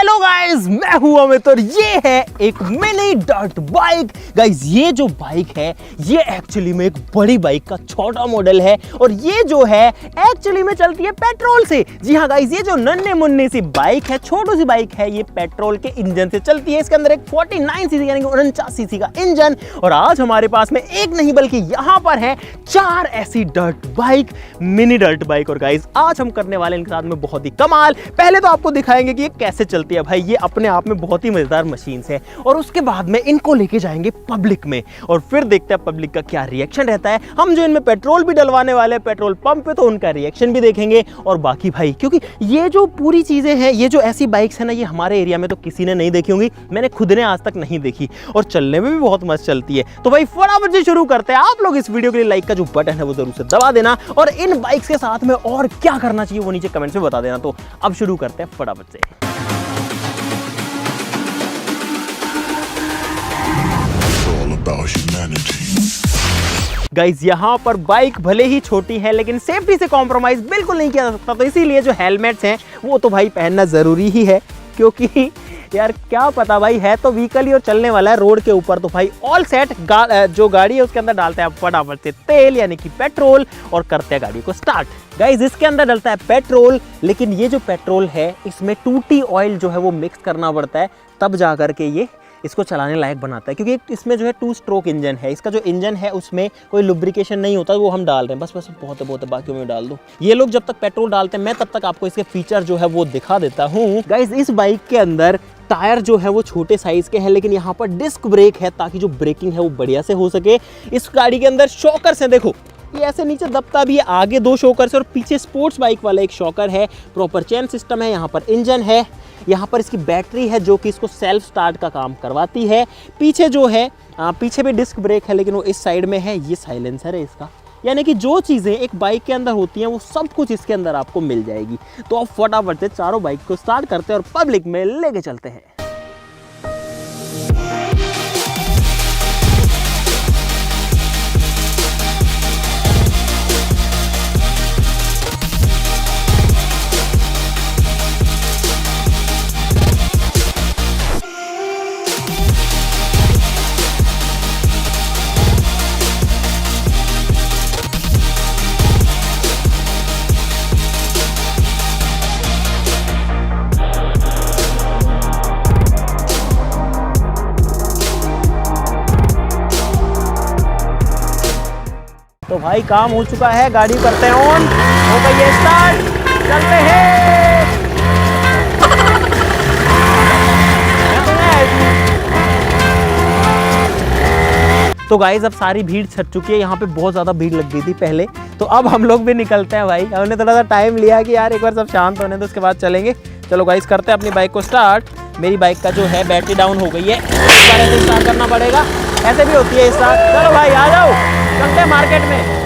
Hello guys, मैं हूं अमित और ये है एक मिनी डर्ट बाइक। गाइस ये जो बाइक है ये एक्चुअली में एक बड़ी बाइक का छोटा मॉडल है और ये जो है एक्चुअली में चलती है पेट्रोल से। जी हाँ गाइस, ये जो नन्हे मुन्ने सी बाइक है, छोटी सी बाइक है, ये पेट्रोल के इंजन से चलती है। इसके अंदर एक 49 सीसी यानी 49 सीसी का इंजन। और आज हमारे पास में एक नहीं बल्कि यहाँ पर है 4 ऐसी dirt bike, mini dirt bike. और गाइस आज हम करने वाले इनके साथ में बहुत ही कमाल। पहले तो आपको दिखाएंगे कि ये कैसे चलती है। भाई ये अपने आप में बहुत ही मजेदार मशीन है और उसके बाद में इनको लेके जाएंगे पब्लिक में और फिर देखते हैं पब्लिक का क्या रिएक्शन रहता है। हम जो इनमें पेट्रोल भी डलवाने वाले हैं पेट्रोल पंप पे, तो उनका रिएक्शन भी देखेंगे। और बाकी भाई क्योंकि ये जो पूरी चीजें हैं, ये जो ऐसी बाइक्स है ना, ये हमारे एरिया में तो किसी ने नहीं देखी होंगी, मैंने खुद ने आज तक नहीं देखी और चलने में भी बहुत मस्त चलती है। तो भाई फटाफट से शुरू करते हैं। आप लोग इस वीडियो के लिए लाइक का जो बटन है वो जरूर से दबा देना और इन बाइक्स के साथ में और क्या करना चाहिए वो नीचे कमेंट्स में बता देना। तो अब शुरू करते हैं फटाफट से। गाइज यहाँ पर बाइक भले ही छोटी है लेकिन सेफ्टी से कॉम्प्रोमाइज बिल्कुल नहीं किया जा सकता, तो इसीलिए जो हेलमेट्स हैं वो तो भाई पहनना जरूरी ही है। क्योंकि यार क्या पता भाई, है तो व्हीकल ही और चलने वाला है रोड के ऊपर, तो भाई ऑल सेट। जो गाड़ी है उसके अंदर डालते हैं फटाफट से तेल यानी कि पेट्रोल और करते हैं गाड़ी को स्टार्ट। गाइज इसके अंदर डलता है पेट्रोल, लेकिन ये जो पेट्रोल है इसमें 2T ऑयल जो है वो मिक्स करना पड़ता है, तब जा करके ये इसको चलाने लायक बनाता है। क्योंकि इसमें जो है 2 स्ट्रोक इंजन है, इसका जो इंजन है उसमें कोई लुब्रिकेशन नहीं होता, वो हम डाल रहे हैं बस बहुत बाकियों में डाल दो। ये लोग जब तक पेट्रोल डालते हैं मैं तब तक आपको इसके फीचर जो है वो दिखा देता हूँ। गाइज इस बाइक के अंदर टायर जो है वो छोटे साइज के हैं, लेकिन यहाँ पर डिस्क ब्रेक है ताकि जो ब्रेकिंग है वो बढ़िया से हो सके। इस गाड़ी के अंदर शॉकर्स हैं, देखो ये ऐसे नीचे दबता भी है, आगे 2 शॉकर्स और पीछे स्पोर्ट्स बाइक वाला एक शॉकर है। प्रॉपर चेन सिस्टम है, यहाँ पर इंजन है, यहाँ पर इसकी बैटरी है जो कि इसको सेल्फ स्टार्ट का काम करवाती है। पीछे जो है पीछे भी डिस्क ब्रेक है लेकिन वो इस साइड में है। ये साइलेंसर है इसका, यानी कि जो चीज़ें एक बाइक के अंदर होती हैं वो सब कुछ इसके अंदर आपको मिल जाएगी। तो अब फटाफट से चारों बाइक को स्टार्ट करते हैं और पब्लिक में लेके चलते हैं। तो भाई काम हो चुका है, गाड़ी करते हैं ऑन, हो गई है स्टार्ट, चलते हैं। तो गाइस अब सारी भीड़ छट चुकी है, यहाँ पे बहुत ज़्यादा भीड़ लग गई थी पहले, तो अब हम लोग भी निकलते हैं। भाई हमने थोड़ा सा टाइम लिया कि यार एक बार सब शांत होने तो उसके बाद चलेंगे। चलो गाइस करते हैं अपनी बाइक को स्टार्ट। मेरी बाइक का जो है बैटरी डाउन हो गई है, ऐसे स्टार्ट करना पड़ेगा, ऐसे भी होती है स्टार्ट। चलो भाई आ जाओ, चलते हैं मार्केट में।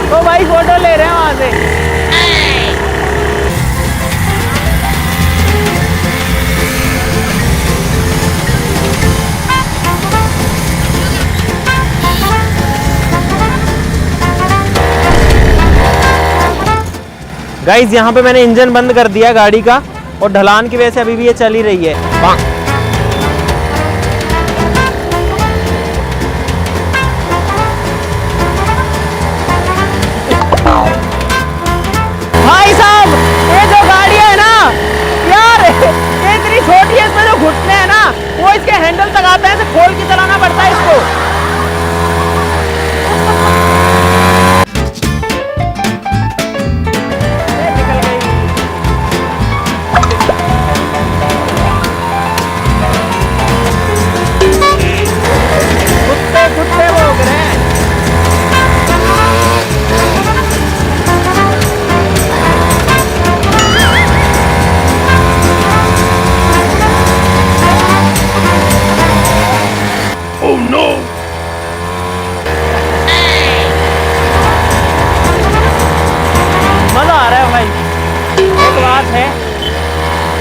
तो भाई फोटो ले रहे हैं वहां से। गाइज यहाँ पे मैंने इंजन बंद कर दिया गाड़ी का और ढलान की वजह से अभी भी ये चल ही रही है। भाई साहब ये जो गाड़ी है ना यार, ये इतनी छोटी है, इसमें जो घुटने हैं ना वो इसके हैंडल तक आते हैं, इसे खोल के चलाना पड़ता है इसको।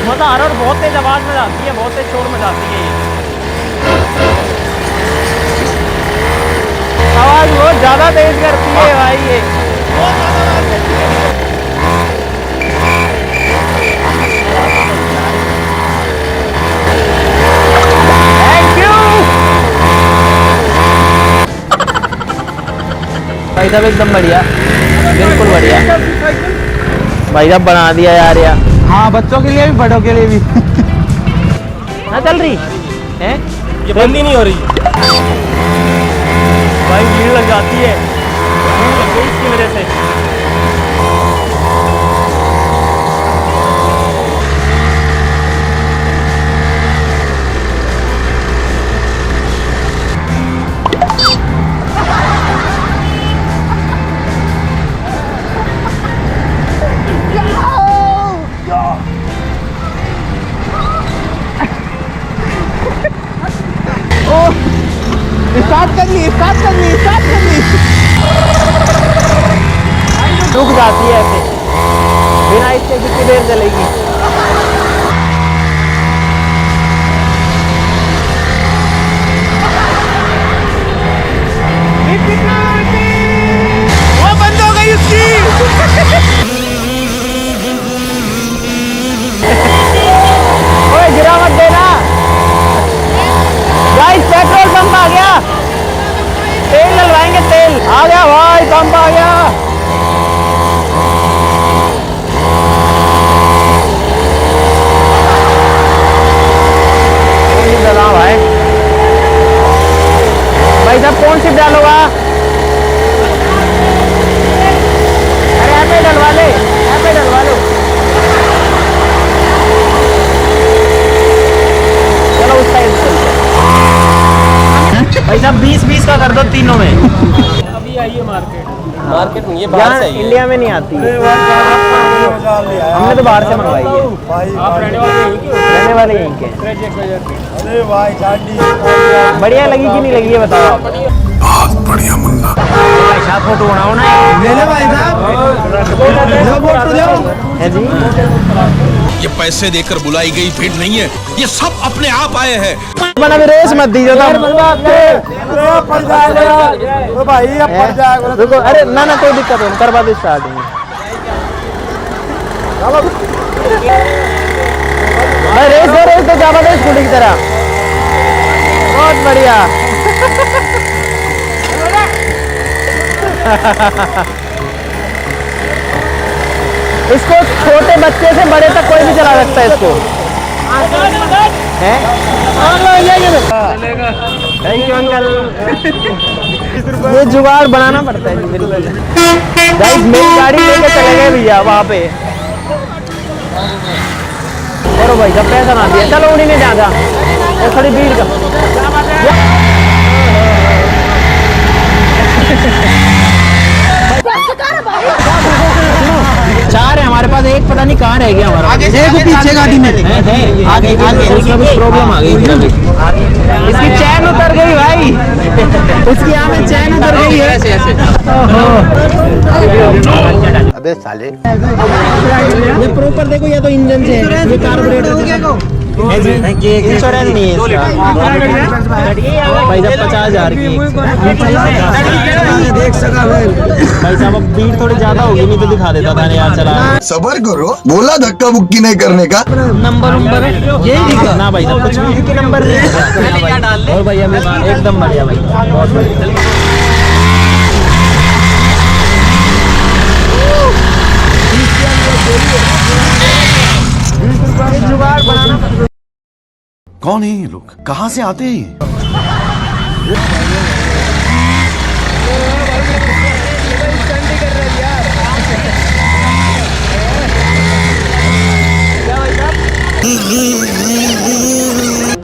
मजा आ रहा है और बहुत तेज आवाज में जाती है, बहुत तेज शोर में जाती है ये। ज्यादा तेज करती है भाई ये। थैंक यू भाई साहब, एकदम बढ़िया, बिल्कुल बढ़िया भाई साहब, बना दिया यार। हाँ, बच्चों के लिए भी बड़ों के लिए भी। ना चल रही है, ये बंद ही नहीं हो रही भाई, भीड़ लग जाती है इसकी वजह से। स्टार्ट कर ली। रुक जाती है ऐसे, बिना इसके कितनी देर चलेगी। वो बंद हो गई उसकी। ओए गिरा मत देना गाइस, पेट्रोल पंप आ गया, तेल डलवाएंगे, तेल आ गया भाई, पंप आ गया। भाई साहब कौन सी डालोगा? अरे ऐप डलवा ले, ऐप डलवा लो। चलो उस साइड चलते हैं। भाई साहब 20-20 का कर दो तीनों में। अभी आई है मार्केट में, ये बाहर से इंडिया में नहीं आती है, हमने तो बाहर से मंगवाई है। आप रहने वाले यहीं के हैं। अरे भाई बढ़िया लगी कि नहीं लगी ये बताओ। बहुत बढ़िया मुन्ना। अच्छा फोटो बनाओ ना, ले ले भाई साहब, है जी। ये पैसे देकर बुलाई गई भीड़ नहीं है, ये सब अपने आप आए हैं। बना भी रेस मत दीजिए भाई, अब पड़ जाएगा। रुको, अरे ना ना कोई दिक्कत नहीं, करवा दो स्टार्टिंग में। भाई रेस तो जावा दो स्कूटी की तरह, बहुत बढ़िया। इसको छोटे बच्चे से बड़े तक कोई भी चला सकता है इसको, है? Thank you uncle. ये जुगाड़ बनाना पड़ता है जी, बिल्कुल। गाइस मेरी गाड़ी लेके चले गए भैया वहाँ पे। चलो भाई जब पैसा ना दिया, चलो उन्हीं ने जा थोड़ी भीड़ का। चार है हमारे पास, एक पता नहीं कहाँ रह गया हमारा। पीछे गाड़ी में आगे उसमें कुछ प्रॉब्लम आ गई थी, इसकी चैन उतर गई भाई, उसकी यहाँ में चैन उतर गई है। अबे साले, ये प्रॉपर देखो, या तो इंजन से है, ये कार्बोरेटर है जी, इंश्योरेंस नहीं है इसका। भाई साहब 50,000 की देख सका भाई साहब, अब भीड़ थोड़ी ज्यादा होगी, नहीं तो दिखा देता था यार चला। सबर करो, बोला धक्का मुक्की नहीं करने का। नंबर यही दिखा ना भाई साहब, कुछ भी के नंबर और भैया एकदम बढ़िया भाई, बहुत बढ़िया। जुगाड़ बनाना। कौन है ये लोग, कहाँ से आते हैं?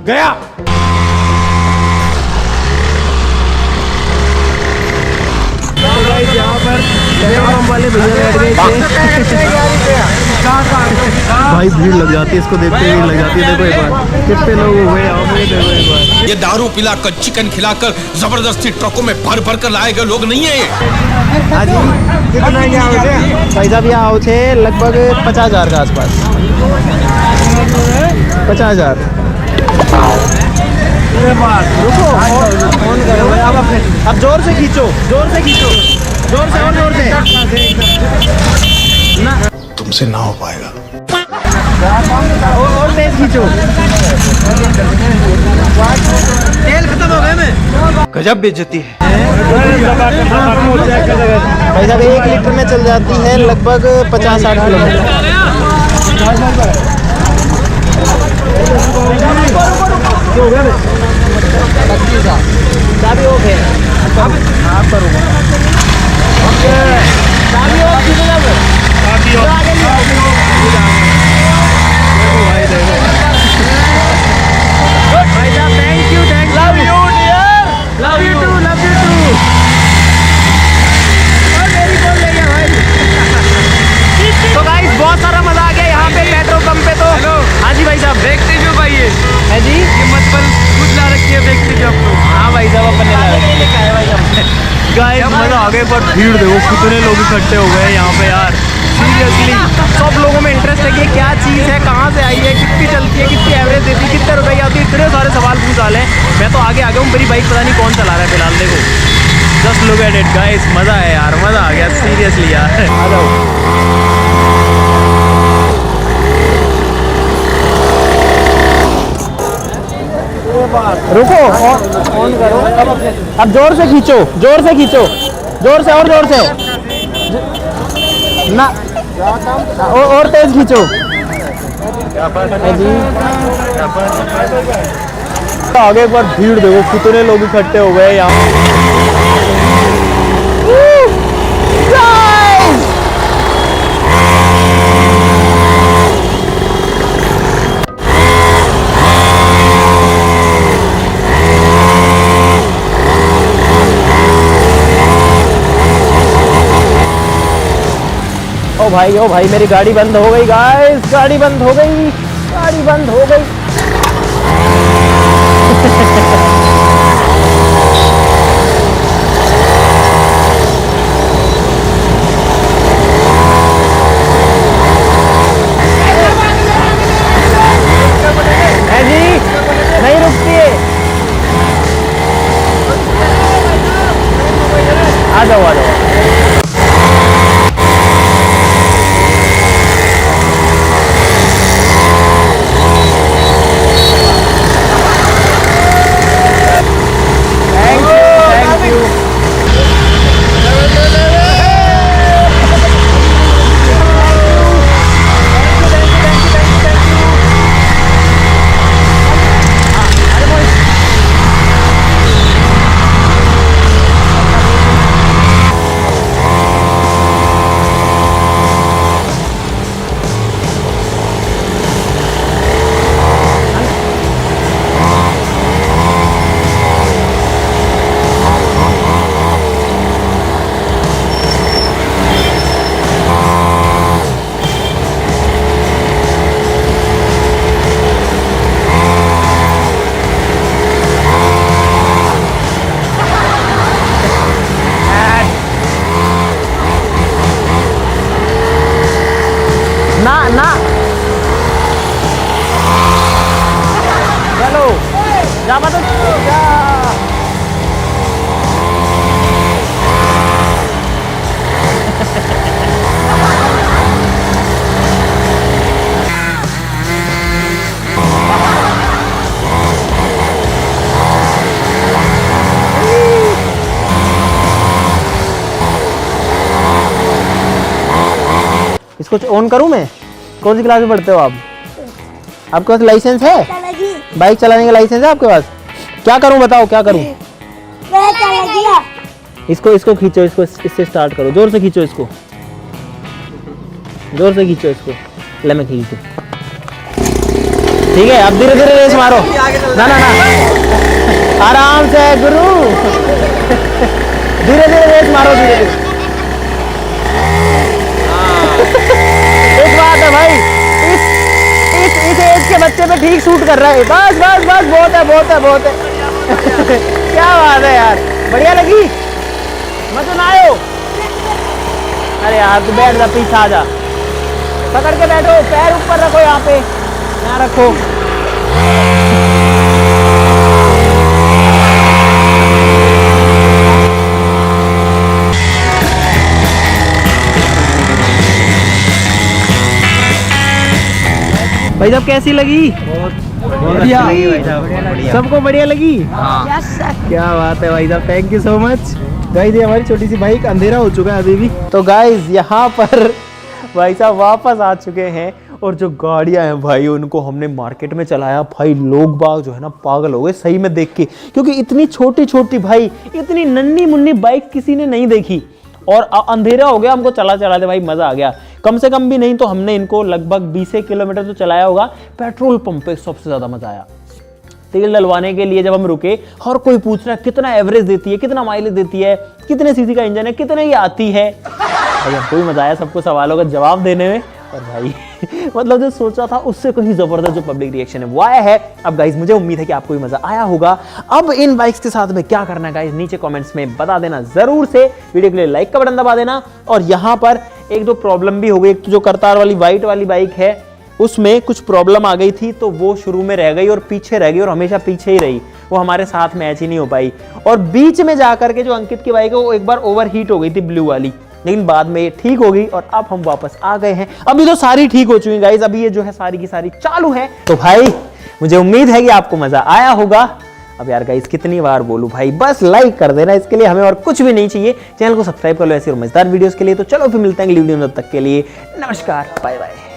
गया। यहाँ पर वाले भैया बैठ गए। भाई भीड़ लग जाती है, इसको देखते ही लग जाती है। देखो एक बार कितने लोग हो गए यहाँ पे, देखो एक बार। ये दारू पिलाकर, चिकन खिलाकर, जबरदस्ती ट्रकों में भर भर कर लाए गए लोग नहीं है। हाँ जी, कितना यहाँ होते भाई साहब यहाँ थे लगभग 50,000 के आसपास, 50,000। रुको ऑन करो भाई, अब जोर से खींचो, जोर से खींचो, जोर से और जोर से ना, तुमसे ना हो पाएगा। और तेज खींचो। तेल खत्म हो गया में, गजब बेइज्जती है। भाई साहब 1 लीटर में चल जाती है लगभग 50-60 किलोमीटर। चाबी ओके है, आप करोगे चाबी ओके कितना भाई साहब thank you, love you dear, love you too, love you too. और मेरी कॉल ले गया भाई। तो गाइस बहुत सारा मजा आ गया यहाँ पे पेट्रोल पंप पे। तो हाँ जी भाई साहब, देखते जो भाई है जी, ये मतलब कुछ ला रखी है, देखते जो आपको। हाँ भाई साहब अपन ने ला रखी है भाई साहब। गाइस मजा आ गया, पर भीड़ देखो कितने लोग इकट्ठे हो गए यहाँ पे यार। सीरियसली सब लोगों में इंटरेस्ट है कि क्या चीज़ है, कहाँ से आई है, कितनी चलती है, कितनी एवरेज देती है, कितने रुपए की आती है, इतने सारे सवाल पूछ डाले हैं। मैं तो आगे आ गया हूँ, मेरी बाइक पता नहीं कौन चला रहा है फिलहाल। देखो just look at it guys, मज़ा है यार, मज़ा आ गया सीरियसली यार। आ जाओ, रुको ऑन करो, अब जोर से खींचो, जोर से खींचो, जोर से और जोर से ना, और तेज खींचो। आगे एक बार भीड़ देखो कितने लोग इकट्ठे हो गए यहाँ। ओ भाई मेरी गाड़ी बंद हो गई गाइस, गाड़ी बंद हो गई, गाड़ी बंद हो गई। है जी, नहीं रुकती है। आ जाओ आ जाओ। ना चलो जा मत जा। इसको ऑन करूं मैं? कौन सी क्लास में पढ़ते हो आप? आपके पास लाइसेंस है? बाइक चलाने का लाइसेंस है आपके पास? क्या करूं बताओ, क्या करूं? इसको खींचो, इसको इससे स्टार्ट करो, जोर से खींचो, इसको जोर से खींचो, इसको ले मैं खींचू। ठीक है, अब धीरे धीरे रेस मारो। ना ना ना, आराम से गुरु, धीरे धीरे रेस मारो, धीरे धीरे। एक बात है भाई, इस एज के बच्चे पे ठीक शूट कर रहा है। बस बस बस, बहुत है बहुत है बहुत है। क्या बात है यार, बढ़िया लगी? मजा ना आयो? अरे यार तू बैठ जा, पीछे आ जा, पकड़ के बैठो, पैर ऊपर रखो, यहाँ पे यहाँ रखो। भाई साहब कैसी लगी? बढ़िया सबको बढ़िया लगी? क्या बात है भाई साहब, thank you so much. Guys ये हमारी छोटी सी बाइक, अंधेरा हो चुका है अभी भी। तो गाइस यहाँ पर भाई साहब वापस आ चुके हैं और जो गाड़ियां हैं भाई उनको हमने मार्केट में चलाया। भाई लोग बाग जो है ना पागल हो गए सही में देख के, क्योंकि इतनी छोटी छोटी भाई, इतनी नन्ही मुन्नी बाइक किसी ने नहीं देखी। और अंधेरा हो गया, हमको चला चलाते भाई मजा आ गया। कम से कम भी नहीं तो हमने इनको लगभग 20 किलोमीटर तो चलाया होगा। पेट्रोल पंप पे सबसे ज्यादा मजा आया। तेल डलवाने के लिए जब हम रुके, हर कोई पूछ रहा है कितना एवरेज देती है, कितना माइलेज देती है, कितने सीसी का इंजन है, कितने की आती है। भाई हमको भी मजा आया सबको सवालों का जवाब देने में। और भाई मतलब जो सोचा था उससे कहीं जबरदस्त जो पब्लिक रिएक्शन है वो आया है। अब गाइज मुझे उम्मीद है कि आपको भी मजा आया होगा। अब इन बाइक्स के साथ में क्या करना है गाइज नीचे कमेंट्स में बता देना जरूर से। वीडियो के लिए लाइक का बटन दबा देना। और यहाँ पर एक दो प्रॉब्लम भी हो गई। जो करतार वाली व्हाइट वाली बाइक है उसमें कुछ प्रॉब्लम आ गई थी, तो वो शुरू में रह गई और पीछे रह गई और हमेशा पीछे ही रही। वो हमारे साथ मैच ही नहीं हो पाई। और बीच में जाकर के जो अंकित की बाइक है वो एक बार ओवरहीट हो गई थी ब्लू वाली, लेकिन बाद में ये ठीक हो गई और अब हम वापस आ गए हैं। अभी तो सारी ठीक हो चुकी गाइज, अभी ये जो है सारी की सारी चालू है। तो भाई मुझे उम्मीद है कि आपको मजा आया होगा। अब यार गाइज कितनी बार बोलूं भाई, बस लाइक कर देना, इसके लिए हमें और कुछ भी नहीं चाहिए। चैनल को सब्सक्राइब कर लो ऐसी और मजेदार वीडियोस के लिए। तो चलो फिर मिलते हैं अगली वीडियो में, तब तक के लिए नमस्कार, बाय बाय।